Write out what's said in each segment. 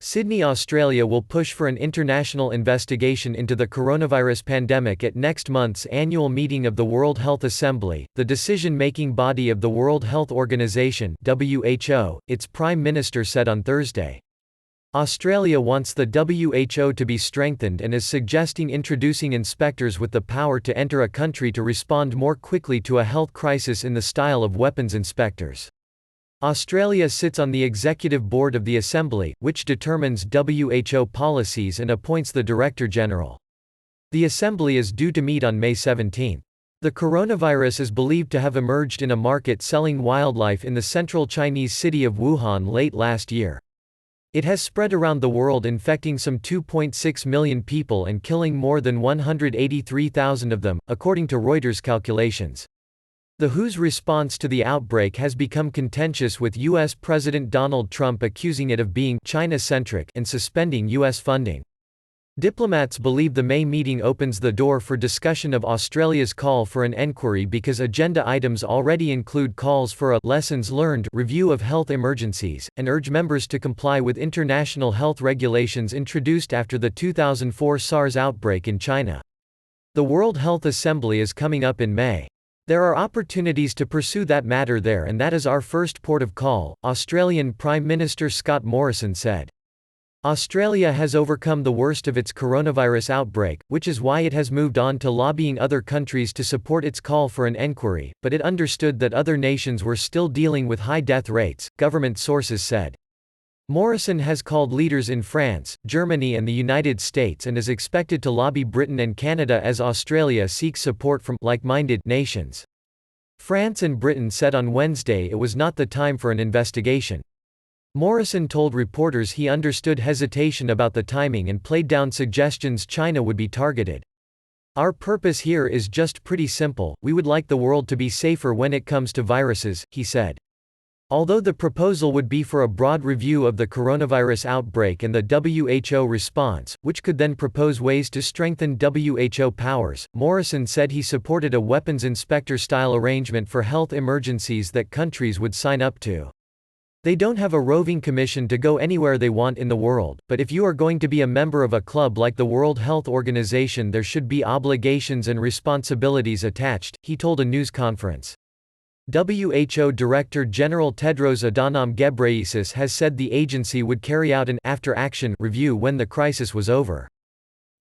Sydney, Australia will push for an international investigation into the coronavirus pandemic at next month's annual meeting of the World Health Assembly, the decision-making body of the World Health Organization (WHO), its Prime Minister said on Thursday. Australia wants the WHO to be strengthened and is suggesting introducing inspectors with the power to enter a country to respond more quickly to a health crisis in the style of weapons inspectors. Australia sits on the executive board of the Assembly, which determines WHO policies and appoints the Director General. The Assembly is due to meet on May 17. The coronavirus is believed to have emerged in a market selling wildlife in the central Chinese city of Wuhan late last year. It has spread around the world, infecting some 2.6 million people and killing more than 183,000 of them, according to Reuters calculations. The WHO's response to the outbreak has become contentious, with U.S. President Donald Trump accusing it of being China-centric and suspending U.S. funding. Diplomats believe the May meeting opens the door for discussion of Australia's call for an enquiry because agenda items already include calls for a lessons learned review of health emergencies, and urge members to comply with international health regulations introduced after the 2004 SARS outbreak in China. The World Health Assembly is coming up in May. There are opportunities to pursue that matter there, and that is our first port of call, Australian Prime Minister Scott Morrison said. Australia has overcome the worst of its coronavirus outbreak, which is why it has moved on to lobbying other countries to support its call for an enquiry, but it understood that other nations were still dealing with high death rates, government sources said. Morrison has called leaders in France, Germany and the United States and is expected to lobby Britain and Canada as Australia seeks support from like-minded nations. France and Britain said on Wednesday it was not the time for an investigation. Morrison told reporters he understood hesitation about the timing and played down suggestions China would be targeted. "Our purpose here is just pretty simple: we would like the world to be safer when it comes to viruses," he said. Although the proposal would be for a broad review of the coronavirus outbreak and the WHO response, which could then propose ways to strengthen WHO powers, Morrison said he supported a weapons inspector-style arrangement for health emergencies that countries would sign up to. "They don't have a roving commission to go anywhere they want in the world, but if you are going to be a member of a club like the World Health Organization, there should be obligations and responsibilities attached," he told a news conference. WHO Director General Tedros Adhanom Ghebreyesus has said the agency would carry out an after-action review when the crisis was over.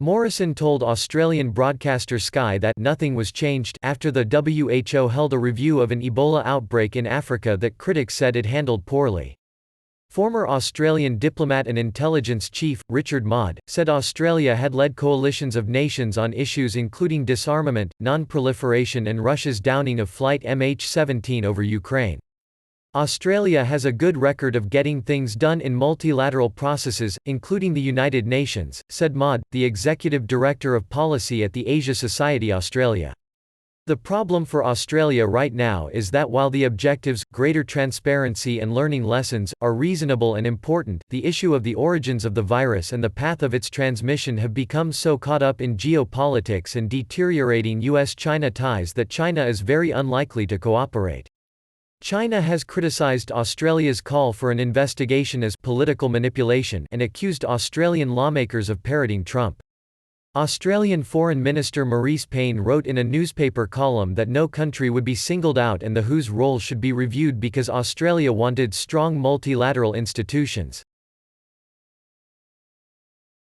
Morrison told Australian broadcaster Sky that nothing was changed after the WHO held a review of an Ebola outbreak in Africa that critics said it handled poorly. Former Australian diplomat and intelligence chief, Richard Maude, said Australia had led coalitions of nations on issues including disarmament, non-proliferation and Russia's downing of flight MH17 over Ukraine. "Australia has a good record of getting things done in multilateral processes, including the United Nations," said Maude, the executive director of policy at the Asia Society Australia. "The problem for Australia right now is that while the objectives, greater transparency and learning lessons, are reasonable and important, the issue of the origins of the virus and the path of its transmission have become so caught up in geopolitics and deteriorating US-China ties that China is very unlikely to cooperate." China has criticized Australia's call for an investigation as political manipulation and accused Australian lawmakers of parroting Trump. Australian Foreign Minister Marise Payne wrote in a newspaper column that no country would be singled out and the WHO's role should be reviewed because Australia wanted strong multilateral institutions.